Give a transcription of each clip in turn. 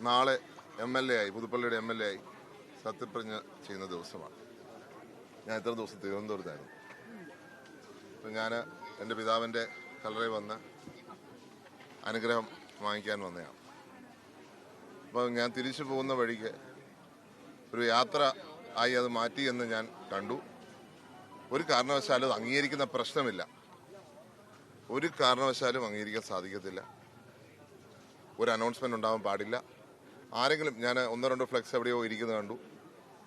നാളെ MLA ആയി, പുതുപ്പള്ളിയുടെ MLA ആയി സത്യപ്രതിജ്ഞ ചെയ്യുന്ന ദിവസമാണ്. ഞാൻ ഇത്ര ദിവസം തിരുവനന്തപുരത്തായിരുന്നു. അപ്പം ഞാൻ എൻ്റെ പിതാവിൻ്റെ കല്ലറയിൽ വന്ന് അനുഗ്രഹം വാങ്ങിക്കാൻ വന്നതാണ്. അപ്പോൾ ഞാൻ തിരിച്ചു പോകുന്ന വഴിക്ക് ഒരു യാത്ര ആയി അത് മാറ്റി എന്ന് ഞാൻ കണ്ടു. ഒരു കാരണവശാലും അത് അംഗീകരിക്കുന്ന പ്രശ്നമില്ല, ഒരു കാരണവശാലും അംഗീകരിക്കാൻ സാധിക്കത്തില്ല. ഒരു അനൗൺസ്മെന്റ് ഉണ്ടാവാൻ പാടില്ല. ആരെങ്കിലും, ഞാൻ 1-2 ഫ്ലെക്സ് എവിടെയോ ഇരിക്കുന്നത് കണ്ടു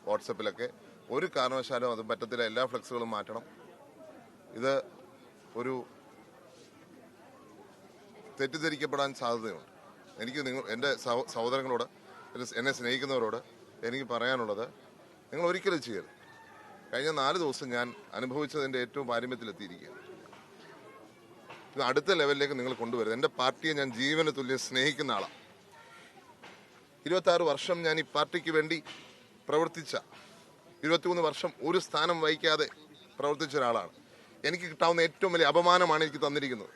വാട്സപ്പിലൊക്കെ. ഒരു കാരണവശാലും അത് പറ്റത്തില്ല. എല്ലാ ഫ്ലെക്സുകളും മാറ്റണം. ഇത് ഒരു തെറ്റിദ്ധരിക്കപ്പെടാൻ സാധ്യതയുണ്ട്. എനിക്ക് എൻ്റെ സഹോദരങ്ങളോട്, എന്നെ സ്നേഹിക്കുന്നവരോട് എനിക്ക് പറയാനുള്ളത്, നിങ്ങൾ ഒരിക്കലും ചെയ്യരുത്. കഴിഞ്ഞ 4 ദിവസം ഞാൻ അനുഭവിച്ചതിൻ്റെ ഏറ്റവും പാരമ്യത്തിലെത്തിയിരിക്കുകയാണ്. ഇത് അടുത്ത ലെവലിലേക്ക് നിങ്ങൾ കൊണ്ടുവരുന്നത്. എൻ്റെ പാർട്ടിയെ ഞാൻ ജീവന് തുല്യം സ്നേഹിക്കുന്ന ആളാണ്. 26 വർഷം ഞാൻ ഈ പാർട്ടിക്ക് വേണ്ടി പ്രവർത്തിച്ച, 23 വർഷം ഒരു സ്ഥാനം വഹിക്കാതെ പ്രവർത്തിച്ച ഒരാളാണ്. എനിക്ക് കിട്ടാവുന്ന ഏറ്റവും വലിയ അപമാനമാണ് എനിക്ക് തന്നിരിക്കുന്നത്,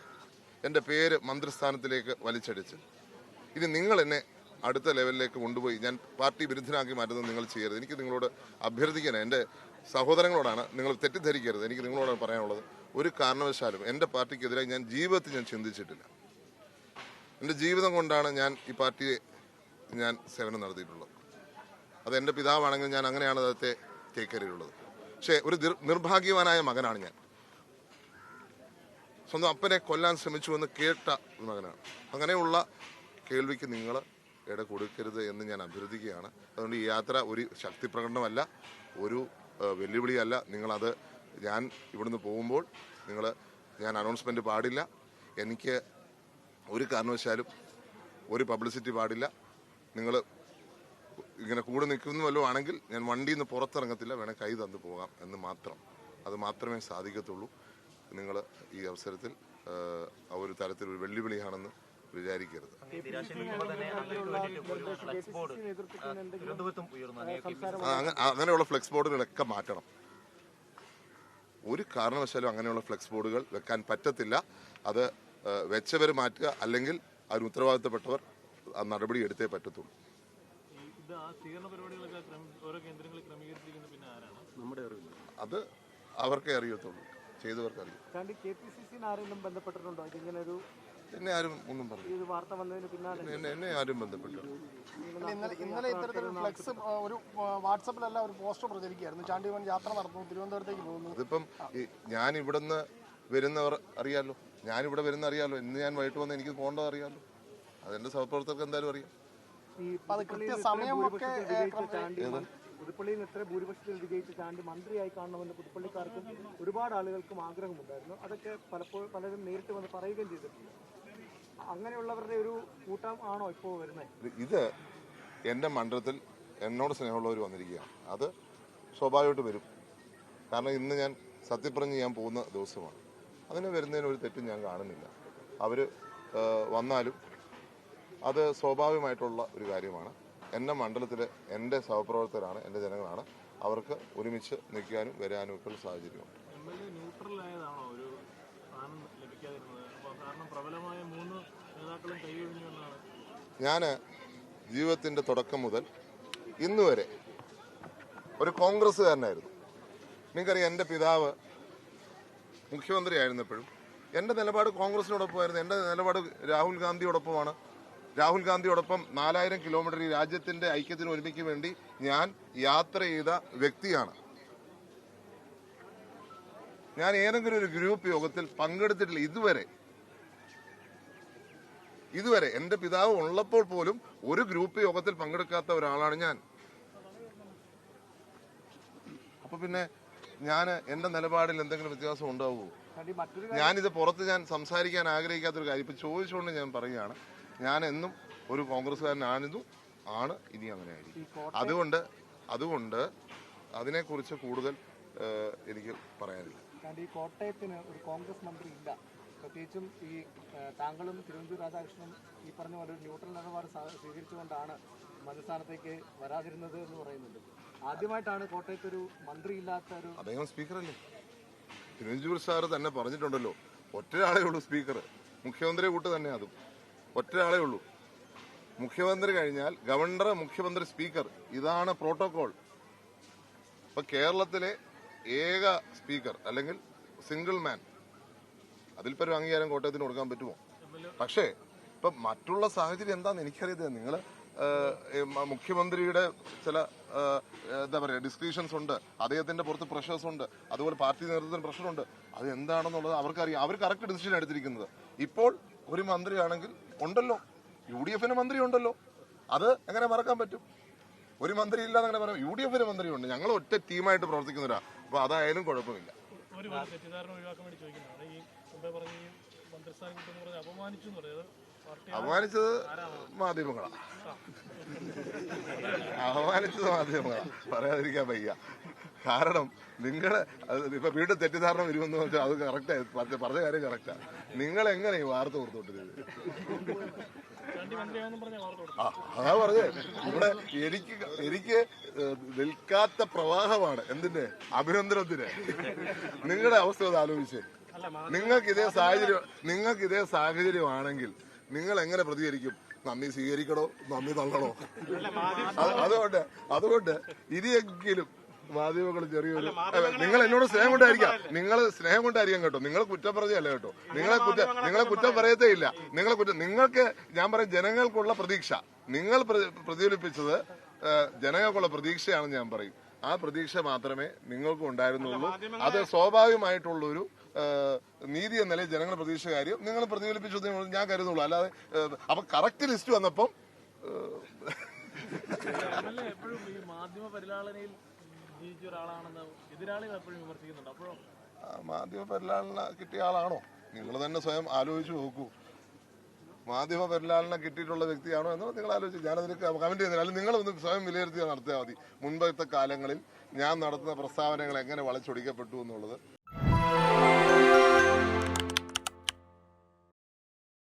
എൻ്റെ പേര് മന്ത്രിസ്ഥാനത്തിലേക്ക് വലിച്ചടിച്ച്. ഇനി നിങ്ങൾ എന്നെ അടുത്ത ലെവലിലേക്ക് കൊണ്ടുപോയി ഞാൻ പാർട്ടി വിരുദ്ധനാക്കി മാറ്റുന്നത് നിങ്ങൾ ചെയ്യരുത്. എനിക്ക് നിങ്ങളോട് അഭ്യർത്ഥിക്കാനാണ്, എൻ്റെ സഹോദരങ്ങളോടാണ്. നിങ്ങൾ തെറ്റിദ്ധരിക്കരുത്. എനിക്ക് നിങ്ങളോടാണ് പറയാനുള്ളത്. ഒരു കാരണവശാലും എൻ്റെ പാർട്ടിക്കെതിരായി ഞാൻ ജീവിതത്തിൽ ഞാൻ ചിന്തിച്ചിട്ടില്ല. എൻ്റെ ജീവിതം കൊണ്ടാണ് ഞാൻ ഈ പാർട്ടിയെ ഞാൻ സേവനം നടത്തിയിട്ടുള്ളത്. അത് എൻ്റെ പിതാവാണെങ്കിൽ ഞാൻ അങ്ങനെയാണ് അദ്ദേഹത്തെ കേൾക്കരുള്ളത്. പക്ഷേ ഒരു നിർഭാഗ്യവാനായ മകനാണ് ഞാൻ. സ്വന്തം അപ്പനെ കൊല്ലാൻ ശ്രമിച്ചു എന്ന് കേട്ട ഒരു മകനാണ്. അങ്ങനെയുള്ള കേൾവിക്ക് നിങ്ങൾ ഇട കൊടുക്കരുത് എന്ന് ഞാൻ അഭ്യർത്ഥിക്കുകയാണ്. അതുകൊണ്ട് ഈ യാത്ര ഒരു ശക്തി പ്രകടനമല്ല, ഒരു വെല്ലുവിളിയല്ല. നിങ്ങളത്, ഞാൻ ഇവിടുന്ന് പോകുമ്പോൾ ഞാൻ അനൗൺസ്മെൻറ്റ് പാടില്ല. എനിക്ക് ഒരു കാരണവശാലും ഒരു പബ്ലിസിറ്റി പാടില്ല. നിങ്ങൾ ഇങ്ങനെ കൂടെ നിൽക്കുന്ന വല്ലതും ആണെങ്കിൽ ഞാൻ വണ്ടിയിൽ നിന്ന് പുറത്തിറങ്ങത്തില്ല, വേണേൽ കൈ തന്നു പോകാം എന്ന് മാത്രം. അത് മാത്രമേ സാധിക്കത്തുള്ളൂ. നിങ്ങൾ ഈ അവസരത്തിൽ ഒരു തരത്തിലൊരു വെല്ലുവിളിയാണെന്ന് വിചാരിക്കരുത്. അങ്ങനെയുള്ള ഫ്ലെക്സ് ബോർഡുകളൊക്കെ മാറ്റണം. ഒരു കാരണവശാലും അങ്ങനെയുള്ള ഫ്ലെക്സ് ബോർഡുകൾ വെക്കാൻ പറ്റത്തില്ല. അത് വെച്ചവർ മാറ്റുക, അല്ലെങ്കിൽ അതിന് ഉത്തരവാദിത്തപ്പെട്ടവർ ആ നടപടി എടുത്തേ പറ്റത്തുള്ളൂ. അത് അവർക്കേ അറിയത്തുള്ളൂ, ചെയ്തവർക്ക് അറിയും. എന്നെ ആരും ഒന്നും പറഞ്ഞു, എന്നെ ആരും ബന്ധപ്പെട്ടു. ഇന്നലെ ഇത്തരത്തിലൊരു ഫ്ലെക്സ് ഒരു വാട്സപ്പിലല്ല ഒരു പോസ്റ്റർ പ്രചരിക്കുകയായിരുന്നു. ചാണ്ടി ഉമ്മൻ യാത്ര നടത്തുന്നു, തിരുവനന്തപുരത്തേക്ക് പോകുന്നു. അതിപ്പം ഞാൻ ഇവിടുന്ന് വരുന്നവർ അറിയാലോ, ഞാനിവിടെ വരുന്ന അറിയാലോ. ഇന്ന് ഞാൻ വൈകിട്ട് വന്ന് എനിക്ക് പോകേണ്ടത് അറിയാലോ. അതെന്റെ സഹപ്രവർത്തകർക്ക് എന്തായാലും അറിയാം. പുതുപ്പള്ളിയിൽ എത്ര ഭൂരിപക്ഷത്തിൽ വിജയിച്ച് ചാണ്ടി മന്ത്രിയായി കാണണമെന്ന് പുതുപ്പള്ളിക്കാർക്കും ഒരുപാട് ആളുകൾക്കും ആഗ്രഹമുണ്ടായിരുന്നു. അതൊക്കെ പലരും നേരിട്ട് വന്ന് പറയുകയും ചെയ്തിട്ടുണ്ട്. അങ്ങനെയുള്ളവരുടെ ഒരു കൂട്ടം ആണോ ഇപ്പോൾ വരുന്നത്? ഇത് എൻ്റെ മണ്ഡലത്തിൽ എന്നോട് സ്നേഹമുള്ളവർ വന്നിരിക്കുകയാണ്. അത് സ്വാഭാവികമായിട്ട് വരും. കാരണം ഇന്ന് ഞാൻ സത്യപ്രതിജ്ഞ ചെയ്യാൻ പോകുന്ന ദിവസമാണ്. അതിന് വരുന്നതിന് ഒരു തെറ്റും ഞാൻ കാണുന്നില്ല. അവർ വന്നാലും അത് സ്വാഭാവികമായിട്ടുള്ള ഒരു കാര്യമാണ്. എൻ്റെ മണ്ഡലത്തിലെ എൻ്റെ സഹപ്രവർത്തകരാണ്, എൻ്റെ ജനങ്ങളാണ്. അവർക്ക് ഒരുമിച്ച് നിൽക്കാനും വരാനും ഒക്കെ ഉള്ള സാഹചര്യമുണ്ട്. ഞാൻ ജീവിതത്തിൻ്റെ തുടക്കം മുതൽ ഇന്ന് വരെ ഒരു കോൺഗ്രസ്സുകാരനായിരുന്നു. നിങ്ങൾക്കറിയാം, എൻ്റെ പിതാവ് മുഖ്യമന്ത്രി ആയിരുന്നപ്പോഴും എൻ്റെ നിലപാട് കോൺഗ്രസിനോടൊപ്പമായിരുന്നു. എൻ്റെ നിലപാട് രാഹുൽ ഗാന്ധിയോടൊപ്പമാണ്. രാഹുൽ ഗാന്ധിയോടൊപ്പം 4000 കിലോമീറ്റർ ഈ രാജ്യത്തിന്റെ ഐക്യത്തിന് ഒരുമിക്ക് വേണ്ടി ഞാൻ യാത്ര ചെയ്ത വ്യക്തിയാണ്. ഞാൻ ഏതെങ്കിലും ഒരു ഗ്രൂപ്പ് യോഗത്തിൽ പങ്കെടുത്തിട്ടില്ല ഇതുവരെ. എന്റെ പിതാവ് ഉള്ളപ്പോൾ പോലും ഒരു ഗ്രൂപ്പ് യോഗത്തിൽ പങ്കെടുക്കാത്ത ഒരാളാണ് ഞാൻ. അപ്പൊ പിന്നെ എന്റെ നിലപാടിൽ എന്തെങ്കിലും വ്യത്യാസം ഉണ്ടാവുമോ? ഞാനിത് പുറത്ത് ഞാൻ സംസാരിക്കാൻ ആഗ്രഹിക്കാത്തൊരു കാര്യം ഇപ്പൊ ചോദിച്ചുകൊണ്ട് ഞാൻ പറയുകയാണ്. ഞാൻ എന്നും ഒരു കോൺഗ്രസ്സുകാരനാണിതും ആണ്, ഇനി അങ്ങനെ ആയിരിക്കും. അതുകൊണ്ട് അതിനെക്കുറിച്ച് കൂടുതൽ എനിക്ക് പറയാനില്ല. ഈ കോട്ടയത്തിന് ഒരു കോൺഗ്രസ് മന്ത്രി ഇല്ല. പ്രത്യേകിച്ചും ഈ താങ്കളും തിരുവഞ്ചൂർ രാധാകൃഷ്ണനും ഈ പറഞ്ഞ പോലെ ഒരു ന്യൂട്രൽ നിലപാട് സ്വീകരിച്ചുകൊണ്ടാണ് മന്ത്രിസ്ഥാനത്തേക്ക് വരാതിരുന്നത് എന്ന് പറയുന്നുണ്ട്. ആദ്യമായിട്ടാണ് കോട്ടയത്ത് ഒരു മന്ത്രി ഇല്ലാത്ത ഒരു. അദ്ദേഹം സ്പീക്കറല്ലേ? തിരുവഞ്ചൂർ സാറ് തന്നെ പറഞ്ഞിട്ടുണ്ടല്ലോ, ഒറ്റയാളേ ഉള്ളൂ സ്പീക്കർ, മുഖ്യമന്ത്രിയെ കൂട്ട് തന്നെ. അതും ഒറ്റയാളേ ഉള്ളൂ. മുഖ്യമന്ത്രി കഴിഞ്ഞാൽ ഗവർണർ, മുഖ്യമന്ത്രി, സ്പീക്കർ, ഇതാണ് പ്രോട്ടോകോൾ. ഇപ്പൊ കേരളത്തിലെ ഏക സ്പീക്കർ അല്ലെങ്കിൽ സിംഗിൾ മാൻ, അതിൽപ്പൊരു അംഗീകാരം കോട്ടയത്തിന് കൊടുക്കാൻ പറ്റുമോ? പക്ഷേ ഇപ്പൊ മറ്റുള്ള സാഹചര്യം എന്താണെന്ന് എനിക്കറിയാം. നിങ്ങൾ മുഖ്യമന്ത്രിയുടെ ചില എന്താ പറയുക ഡിസ്ക്രിഷൻസ് ഉണ്ട്, അദ്ദേഹത്തിന്റെ പുറത്ത് പ്രഷേഴ്സ് ഉണ്ട്, അതുപോലെ പാർട്ടി നേതൃത്വത്തിന് പ്രഷറുണ്ട്. അത് എന്താണെന്നുള്ളത് അവർക്കറിയാം. അവർ കറക്റ്റ് ഡിസിഷൻ എടുത്തിരിക്കുന്നത്. ഇപ്പോൾ ഒരു മന്ത്രിയാണെങ്കിൽ ഉണ്ടല്ലോ, UDF മന്ത്രി ഉണ്ടല്ലോ, അത് എങ്ങനെ മറക്കാൻ പറ്റും? ഒരു മന്ത്രി ഇല്ലാന്ന് അങ്ങനെ പറയാം. UDF മന്ത്രിയുണ്ട്. ഞങ്ങൾ ഒറ്റ ടീമായിട്ട് പ്രവർത്തിക്കുന്നവരാ. അപ്പൊ അതായാലും കുഴപ്പമില്ല. ഒരു തെറ്റിദ്ധാരണ ഒഴിവാക്കാൻ വേണ്ടി ചോദിക്കുന്നതാണ്. ഈ മുമ്പേ പറഞ്ഞ ഈ മന്ത്രിസ്ഥാനം കിട്ടുമെന്ന് പറഞ്ഞ് അപമാനിച്ചു എന്ന് പറയുന്നത് അപമാനിച്ചത് മാധ്യമങ്ങളാ. അപമാനിച്ചത് മാധ്യമങ്ങളാ, പറയാതിരിക്കാൻ വയ്യ. കാരണം നിങ്ങള് ഇപ്പൊ വീണ്ടും തെറ്റിദ്ധാരണ വരുമെന്ന് വെച്ചാൽ അത് കറക്റ്റാ, പറഞ്ഞ കാര്യം കറക്റ്റാ. നിങ്ങൾ എങ്ങനെ ഈ വാർത്ത കൊടുത്തോണ്ടിരുന്നത്? അതാ പറഞ്ഞേ, ഇവിടെ എനിക്ക് നിൽക്കാത്ത പ്രവാഹമാണ് എന്തിന്റെ അഭിനന്ദനത്തിന്. നിങ്ങളുടെ അവസ്ഥ ഒന്ന് ആലോചിച്ചേ. നിങ്ങൾക്ക് ഇതേ സാഹചര്യമാണെങ്കിൽ നിങ്ങൾ എങ്ങനെ പ്രതികരിക്കും? നന്ദി സ്വീകരിക്കണോ, നന്ദി തള്ളണോ? അതുകൊണ്ട് ഇനിയെങ്കിലും മാധ്യമങ്ങൾ ചെറിയൊരു, നിങ്ങൾ എന്നോട് സ്നേഹം കൊണ്ടായിരിക്കാം കേട്ടോ. നിങ്ങൾ കുറ്റം പറഞ്ഞല്ല കേട്ടോ. നിങ്ങളെ കുറ്റം പറയത്തേ ഇല്ല. നിങ്ങൾക്ക് ഞാൻ പറയും, ജനങ്ങൾക്കുള്ള പ്രതീക്ഷ നിങ്ങൾ പ്രതിഫലിപ്പിച്ചത് ജനങ്ങൾക്കുള്ള പ്രതീക്ഷയാണെന്ന് ഞാൻ പറയും. ആ പ്രതീക്ഷ മാത്രമേ നിങ്ങൾക്കും ഉണ്ടായിരുന്നുള്ളൂ. അത് സ്വാഭാവികമായിട്ടുള്ളൊരു നീതി എന്ന നിലയിൽ ജനങ്ങളുടെ പ്രതീക്ഷ കാര്യം നിങ്ങൾ പ്രതിഫലിപ്പിച്ചത് ഞാൻ കരുതുള്ളൂ. അല്ലാതെ അപ്പൊ കറക്റ്റ് ലിസ്റ്റ് വന്നപ്പം എപ്പോഴും ഈ മാധ്യമ പരിലാളനയിൽ ജീവിച്ച ഒരാളാണെന്ന് എതിരാളികൾ എപ്പോഴും വിമർശിക്കുന്നുണ്ട്. അപ്പോഴും മാധ്യമ പരിലാളന കിട്ടിയ ആളാണോ? നിങ്ങൾ തന്നെ സ്വയം ആലോചിച്ച് നോക്കൂ. മാധ്യമ പരിലാളന കിട്ടിയിട്ടുള്ള വ്യക്തിയാണോ എന്ന് നിങ്ങൾ ആലോചിച്ച്, ഞാനതിന് കമന്റ് ചെയ്യുന്നില്ല. അല്ലെങ്കിൽ നിങ്ങളൊന്ന് സ്വയം വിലയിരുത്തി നടത്തിയാൽ മതി. മുൻപത്തെ കാലങ്ങളിൽ ഞാൻ നടത്തുന്ന പ്രസ്താവനകൾ എങ്ങനെ വളച്ചൊടിക്കപ്പെട്ടു എന്നുള്ളത്.